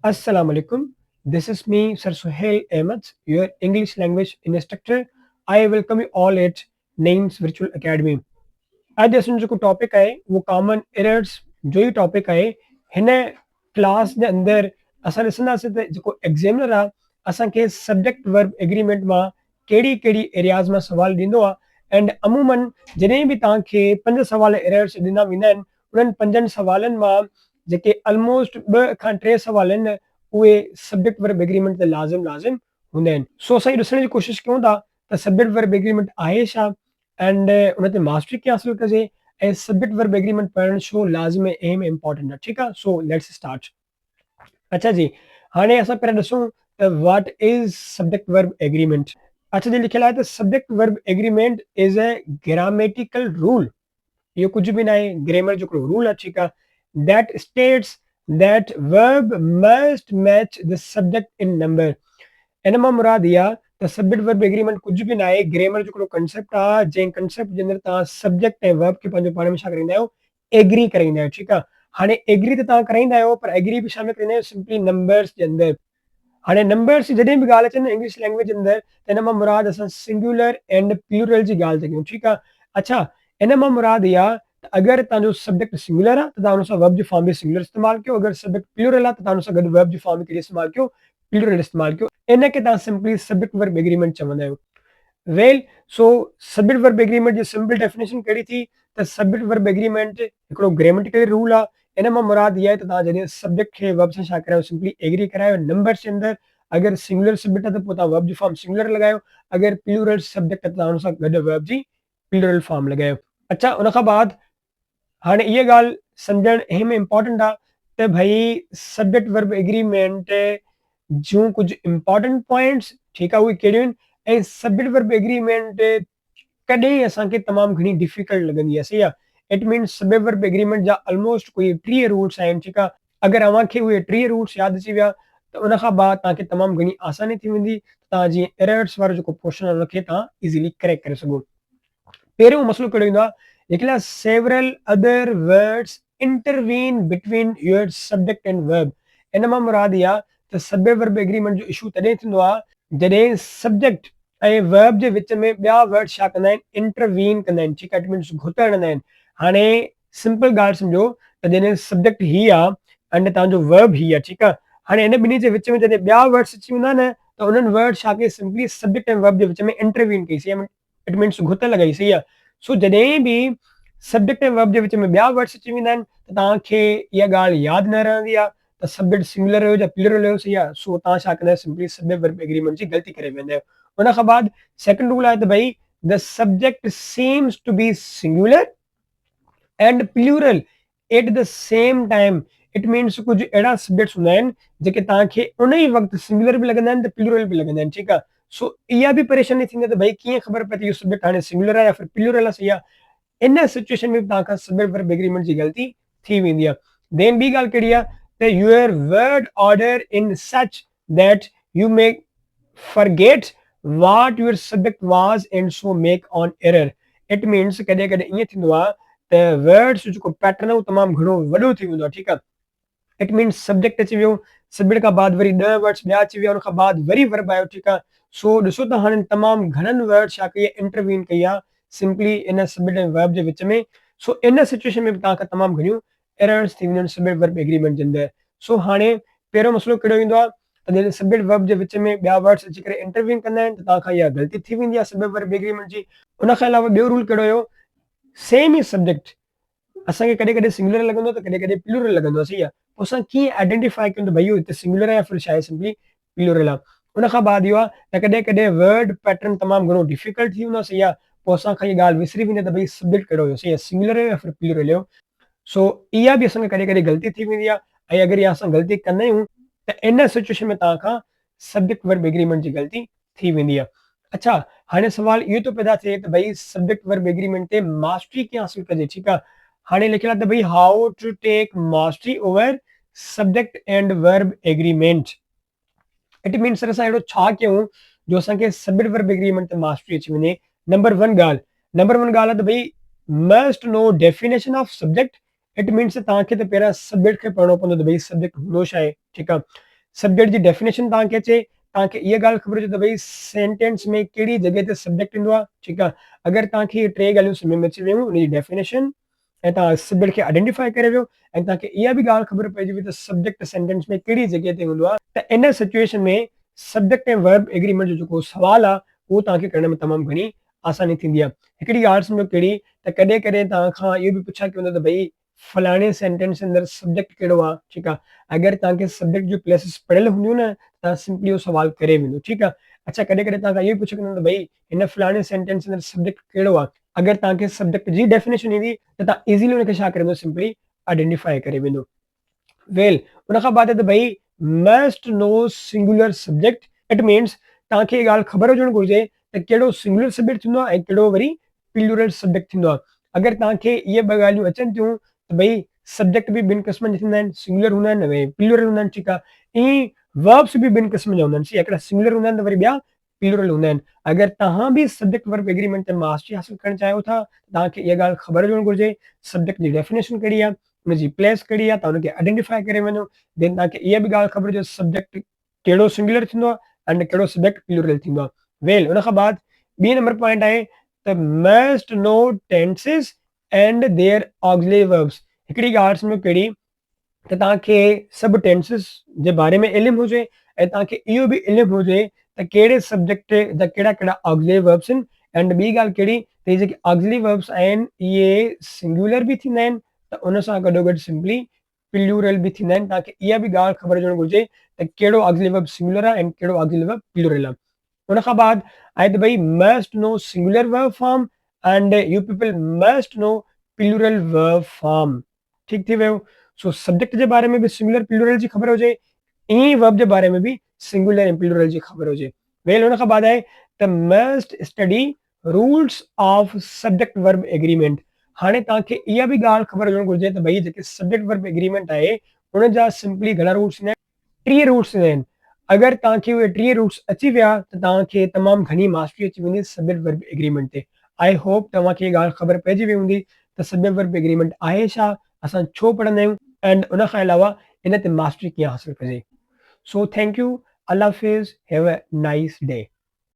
Assalamu alaikum. This is me, Sir Suhail Ahmed, your English language instructor. I welcome you all at Names Virtual Academy. आज असां जेको topic आहे उहो common errors जो ई topic आहे। हिन class जे अंदरि असां ॾिसंदासीं त जेको एग्ज़ामिनर आहे असांखे सब्जेक्ट वर्ब एग्रीमेंट मां कहिड़ी कहिड़ी एरियाज़ मां सुवाल ॾींदो आहे एंड अमूमन जॾहिं बि तव्हांखे 5 सवाल एरर्स ॾिना वेंदा आहिनि उन्हनि 5 सवालनि मां जेके ऑलमोस्ट 2 खां 3 सवाल आहिनि उहे सब्जेक्ट वर्ब एग्रीमेंट ते लाज़िम हूंदा आहिनि। सो असां इहो ॾिसण जी कोशिशि कयूं था त सब्जेक्ट वर्ब एग्रीमेंट आहे छा एंड उन ते मास्टरी कीअं हासिल कजे ऐं सब्जेक्ट वर्ब एग्रीमेंट पढ़णु छो लाज़िम ऐं अहम इंपॉर्टेंट आहे। ठीकु आहे, सो लेट्स स्टार्ट। अच्छा जी, हाणे असां पहिरियों ॾिसूं त what is subject verb agreement. अच्छा जी, लिखियलु आहे त subject verb agreement is a grammatical rule. इहो कुझु बि न आहे, ग्रामर जो हिकिड़ो रूल आहे। ठीकु आहे, that status that verb must match the subject in number. इन मां मुराद इहा त सब्जेक्ट वर्ब एग्रीमेंट कुझु बि न आहे, ग्रामर जो हिकिड़ो कंसेप्ट आहे जंहिं कंसेप्ट जे अंदरि तव्हां सब्जेक्ट ऐं वर्ब खे पंहिंजो पाण में छा कराईंदा आहियो, एग्री कराईंदा आहियो। ठीकु आहे, हाणे एग्री त तव्हां कराईंदा आहियो पर एग्री बि शामिल कराईंदा आहियो सिंपली नंबर्स जे अंदरि। हाणे नंबर्स जी जॾहिं बि ॻाल्हि अचे न इंग्लिश लैंग्वेज जे अंदरि त इन मां मुराद असां सिंगुलर एंड प्लूरल जी ॻाल्हि था कयूं। ठीकु आहे, अच्छा इन मां मुराद इहा त अगरि तव्हांजो सब्जेक्ट सिंगुलर आहे त तव्हां हुन सां वर्ब जी फॉर्म बि सिंगुलर इस्तेमालु कयो, अगरि सब्जेक्ट प्लूरल आहे त तव्हां हुन सां गॾु वर्ब जी फॉर्म बि कहिड़ी इस्तेमालु कयो, प्लूरल इस्तेमालु कयो। इन खे तव्हां सिंपली सब्जेक्ट वर्ब एग्रीमेंट चवंदा आहियो। वेल, सो सब्जेक्ट वर्ब एग्रीमेंट जी सिंपल डेफिनेशन कहिड़ी थी त सब्जेक्ट वर्ब एग्रीमेंट हिकिड़ो ग्रामेटिकल रूल आहे। इन मां मुराद इहा आहे त तव्हां जॾहिं सब्जेक्ट खे वर्ब सां छा करायो, सिंपली एग्री करायो नंबर्स जे अंदरि। अगरि सिंगुलर सब्जेक्ट आहे त पोइ तव्हां वर्ब जी फॉर्म सिंगुलर लॻायो, अगरि प्लूरल सब्जेक्ट आहे त तव्हां हुन सां गॾु वर्ब जी प्लूरल फॉर्म लॻायो। अच्छा, उन खां बाद हाणे इहा ॻाल्हि सम्झणु अहम इंपॉर्टेंट आहे त भई सब्जेक्ट वर्ब एग्रीमेंट जूं कुझु इंपॉर्टेंट पॉइंट्स, ठीकु आहे, उहे कहिड़ियूं आहिनि ऐं सब्जेक्ट वर्ब एग्रीमेंट कॾहिं असांखे तमामु घणी डिफिकल्ट लॻंदी आहे। सही आहे, it means subject verb agreement जा ऑलमोस्ट कोई 30 रूल्स आहिनि। ठीकु आहे, अगरि अव्हांखे उहे 30 रूल्स यादि अची विया त उन खां बाद तव्हांखे तमामु घणी आसानी थी वेंदी, तव्हां जीअं एरर्स वारो जेको पोर्शन आहे उनखे तव्हां इज़ीली करेक्ट करे सघो। पहिरियों मसइलो कहिड़ो ईंदो आहे, हिकिड़ा several other words intervene between your subject and verb. इन मां मुराद इहा त सब्जेक्ट वर्ब एग्रीमेंट जो इशू तॾहिं थींदो आहे जॾहिं सब्जेक्ट ऐं वर्ब जे विच में ॿिया वर्ड छा कंदा आहिनि, इंटरवीन कंदा आहिनि। ठीकु आहे, इट मीन्स घुत हणंदा आहिनि। हाणे सिंपल ॻाल्हि सम्झो त जॾहिं सब्जेक्ट ही आहे ऐं तव्हांजो वर्ब ही आहे। ठीकु आहे, हाणे इन ॿिन्ही जे विच में जॾहिं ॿिया वर्ड्स अची वेंदा न त उन्हनि वर्ड छा कई, सिंपली सब्जेक्ट ऐं वर्ब जे विच में इंटरवीन कई। सही, इट मीन्स घुत लॻाई। सही आहे, सो जॾहिं बि सब्जेक्ट ऐं वर्ब जे विच में ॿिया वर्ड्स अची वेंदा आहिनि त तव्हांखे इहा ॻाल्हि यादि न रहंदी आहे त सब्जेक्ट सिंगुलर हुयो या प्लूरल हुयो। सही आहे, सो तव्हां छा कंदा आहियो, सिंपली सब्जेक्ट वर्ब एग्रीमेंट जी ग़लती करे वेंदा आहियो। उन खां बाद सेकंड रूल आहे त भई the subject seems to be singular and plural at the same time. It means कुझु अहिड़ा सब्जेक्ट्स हूंदा आहिनि जेके तव्हांखे उन ई वक़्तु सिंगुलर बि लॻंदा आहिनि त प्लूरल बि लॻंदा आहिनि। ठीकु आहे, सो इहा बि परेशानी थींदी आहे त भई कीअं ख़बर पए त इहो सब्जेक्ट हाणे सिंगुलर आहे या फिर प्लूरल आहे। सही आहे, इन सिचुएशन में तव्हां खां सब्जेक्ट वर्ब एग्रीमेंट जी ग़लती थी वेंदी आहे। देन ॿी ॻाल्हि कहिड़ी आहे त your word order in such that you may forget what your subject was and so make on error. It means कॾहिं कॾहिं ईअं थींदो आहे त वर्ड्स जो जेको पैटर्न आहे उहो तमामु घणो वॾो थी वेंदो आहे। ठीकु आहे, इट मीन्स सब्जेक्ट अची वियो, सब्जेक्ट खां बाद वरी 10 वर्ड्स ॿिया अची विया, उन खां बाद वरी वर्ब आयो। ठीकु आहे, सो ॾिसो त हाणे तमामु घणनि वर्ड छा कई आहे, इंटरवीन कई आहे सिंपली इन सब्जेक्ट ऐं वर्ब जे विच में। सो इन सिचुएशन में बि तव्हांखां तमामु घणियूं एरर्स थी वेंदियूं आहिनि सब्जेक्ट वर्ब एग्रीमेंट जे अंदरि। सो हाणे पहिरियों मसइलो कहिड़ो ईंदो आहे त जॾहिं सब्जेक्ट वर्ब जे विच में ॿिया वर्ड्स अची करे इंटरवीन कंदा आहिनि त तव्हांखां इहा ग़लती थी वेंदी आहे सब्जेक्ट वर्ब एग्रीमेंट जी। उन खां अलावा ॿियो रूल कहिड़ो हुयो, सेम ई सब्जेक्ट असांखे कॾहिं कॾहिं सिंगुलर लॻंदो त कॾहिं कॾहिं प्लूरल लॻंदो आहे। सही आहे, पोइ असां कीअं आइडेंटिफाई कयूं त भई इहो हिते सिंगुलर आहे या फिर छा आहे, सिंपली प्लूरल आहे। उन खां बाद इहो आहे त कॾहिं कॾहिं वर्ड पैटर्न तमामु घणो डिफिकल्ट थी वेंदो आहे। सही आहे, पोइ असांखां इहा ॻाल्हि विसरी वेंदी आहे त भई सब्जेक्ट कहिड़ो हुयो, सही आहे, सिंगुलर हुयो या फिर प्लूरल हुयो। सो इहा बि असांखे कॾहिं कॾहिं ग़लती थी वेंदी आहे ऐं अगरि इहा असां ग़लती कंदा आहियूं त इन सिचुएशन में तव्हांखां सब्जेक्ट वर्ब एग्रीमेंट जी ग़लती थी वेंदी आहे। अच्छा, हाणे सवाल इहो थो पैदा थिए त भई सब्जेक्ट वर्ब एग्रीमेंट ते मास्टरी कीअं हासिल कजे। ठीकु आहे, हाणे लिखियलु आहे त भई how to take mastery over subject and verb agreement. It means असां अहिड़ो छा कयूं जो असांखे सब्जेक्ट वर्ब एग्रीमेंट ते मास्टरी अची वञे। नंबर वन ॻाल्हि आहे त भई must know definition of subject. It means तव्हांखे त पहिरियां सब्जेक्ट खे पढ़णो पवंदो त भई सब्जेक्ट हूंदो छा आहे। ठीकु आहे, सब्जेक्ट जी डेफिनेशन तव्हांखे अचे, तव्हांखे इहा ॻाल्हि ख़बर हुजे त भई सेंटेंस में कहिड़ी जॻह ते सब्जेक्ट ईंदो आहे, ठीकु आहे। अगरि तव्हांखे इहे टे ॻाल्हियूं सम्झ में अची वियूं, उनजी डेफिनेशन ऐं तव्हां सब्जेक्ट खे आइडेंटिफाई करे वियो, ऐं तव्हांखे इहा बि ॻाल्हि ख़बर पइजी वई त सब्जेक्ट सेंटेंस में कहिड़ी जॻह ते हूंदो आहे, त इन सिचुएशन में सब्जेक्ट ऐं वर्ब एग्रीमेंट जो जेको सुवाल आहे उहो तव्हांखे करण में तमामु घणी आसानी थींदी आहे। हिकिड़ी ॻाल्हि सम्झो कहिड़ी, त कॾहिं कॾहिं तव्हांखां इहो बि पुछा कयो वेंदो त भई फलाणे सेंटेंस जे अंदरि सब्जेक्ट कहिड़ो आहे, ठीकु आहे। अगरि तव्हांखे सब्जेक्ट जो प्लेसिस पढ़ियल हूंदियूं न, तव्हां सिंपली उहो सवाल करे वेंदो, ठीकु आहे। अच्छा, कॾहिं कॾहिं तव्हांखां इहो बि पुछो वेंदो त भई हिन फलाणे सेंटेंस जे अंदरि सब्जेक्ट कहिड़ो आहे। अगरि तव्हांखे सब्जेक्ट जी डेफिनेशन ईंदी त तव्हां इज़ीली हुनखे छा करे वेंदो, सिंपली आइडेंटिफाई करे वेंदो। वेल, उन खां बाद त भई must know singular subject, it means तव्हांखे इहा ॻाल्हि ख़बर हुजणु घुरिजे त कहिड़ो सिंगुलर सब्जेक्ट थींदो आहे ऐं कहिड़ो वरी प्लूरल सब्जेक्ट थींदो आहे। अगरि तव्हांखे इहे ॿ ॻाल्हियूं अचनि थियूं त भई सब्जेक्ट बि ॿिनि क़िस्मनि जा थींदा आहिनि, सिंगुलर हूंदा आहिनि ऐं प्लूरल हूंदा आहिनि, ठीकु आहे। ईअं वर्ब्स बि ॿिनि क़िस्म जा हूंदा आहिनि, हिकिड़ा सिंगुलर हूंदा आहिनि त वरी ॿिया प्लूरल हूंदा आहिनि। अगरि तव्हां बि सब्जेक्ट वर्ब एग्रीमेंट ते मास्टरी हासिल करणु चाहियो था, तव्हांखे इहा ॻाल्हि ख़बर हुजणु घुरिजे सब्जेक्ट जी डेफिनेशन कहिड़ी आहे, हुनजी प्लेस कहिड़ी आहे, तव्हां हुनखे आइडेंटिफाई करे वञो। देन तव्हांखे इहा बि ॻाल्हि ख़बर हुजे सब्जेक्ट कहिड़ो सिंगुलर थींदो आहे एंड कहिड़ो सब्जेक्ट प्लूरल थींदो आहे। वेल, उन खां बाद ॿी नंबर पॉइंट आहे त must know tenses and their auxiliary verbs. हिकिड़ी ॻाल्हि सम्झो कहिड़ी, त तव्हांखे सभु टेंसेस जे बारे में इल्मु हुजे ऐं तव्हांखे इहो बि इल्मु हुजे त कहिड़े सब्जेक्ट जा कहिड़ा कहिड़ा ऑक्सिलरी वर्ब्स आहिनि। एंड ॿी ॻाल्हि कहिड़ी, त इहे जेके ऑक्सिलरी वर्ब्स आहिनि इहे सिंगुलर बि थींदा आहिनि, त उन सां गॾोगॾु सिंपली प्लूरल बि थींदा आहिनि। तव्हांखे इहा बि ॻाल्हि ख़बर हुजणु घुरिजे त कहिड़ो ऑक्सिलरी वर्ब सिंगुलर आहे ऐं कहिड़ो ऑक्सिलरी वर्ब प्लूरल आहे। उन खां बाद आहे त भई must know singular verb form and you people must know plural verb form. ठीक थी वियो। सो सब्जेक्ट जे बारे में भी सिंगुलर प्लूरल जी ख़बर हुजे, ईअं वर्ब जे बारे में भी सिंगुलर ऐं प्लूरल जी ख़बर हुजे। वेल, हुन खां बाद आहे त must study rules of subject verb agreement. हाणे तव्हांखे इहा बि ॻाल्हि ख़बर हुजणु घुरिजे त भई जेके सब्जेक्ट वर्ब एग्रीमेंट आहे उन जा सिंपली घणा रूल्स ईंदा आहिनि, 3 रूल्स ईंदा आहिनि। अगरि तव्हांखे उहे 3 रूल्स अची विया त तव्हांखे तमामु घणी मास्टरी अची वेंदी सब्जेक्ट वर्ब एग्रीमेंट ते। आई होप तव्हांखे इहा ॻाल्हि ख़बर पइजी वई हूंदी त सब्जेक्ट वर्ब एग्रीमेंट आहे छा, असां छो पढ़ंदा आहियूं एंड उन खां अलावा इन ते मास्टरी कीअं हासिल कजे। सो थैंक यू, अल्लाह हाफिज़, हैव अ नाइस डे।